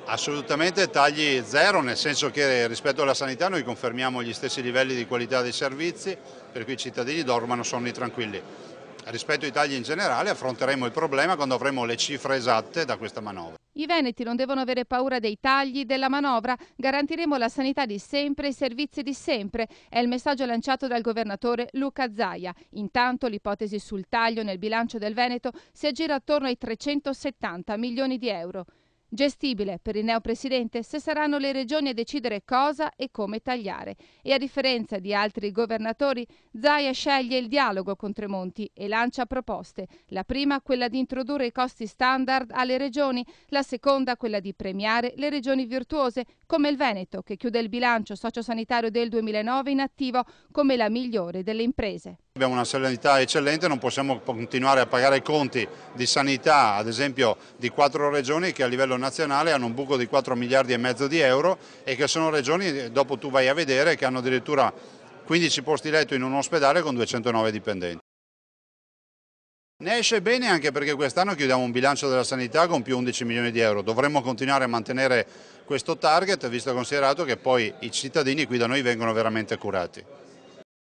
Assolutamente tagli zero, nel senso che rispetto alla sanità noi confermiamo gli stessi livelli di qualità dei servizi, per cui i cittadini dormano sonni tranquilli. Rispetto ai tagli in generale affronteremo il problema quando avremo le cifre esatte da questa manovra. I veneti non devono avere paura dei tagli della manovra, garantiremo la sanità di sempre e i servizi di sempre, è il messaggio lanciato dal governatore Luca Zaia. Intanto l'ipotesi sul taglio nel bilancio del Veneto si aggira attorno ai 370 milioni di euro. Gestibile per il neopresidente se saranno le regioni a decidere cosa e come tagliare. E a differenza di altri governatori, Zaia sceglie il dialogo con Tremonti e lancia proposte. La prima quella di introdurre i costi standard alle regioni, la seconda quella di premiare le regioni virtuose, come il Veneto, che chiude il bilancio sociosanitario del 2009 in attivo come la migliore delle imprese. Abbiamo una sanità eccellente, non possiamo continuare a pagare i conti di sanità, ad esempio di 4 regioni che a livello nazionale hanno un buco di 4 miliardi e mezzo di euro e che sono regioni, dopo tu vai a vedere, che hanno addirittura 15 posti letto in un ospedale con 209 dipendenti. Ne esce bene anche perché quest'anno chiudiamo un bilancio della sanità con più 11 milioni di euro. Dovremmo continuare a mantenere questo target, visto e considerato che poi i cittadini qui da noi vengono veramente curati.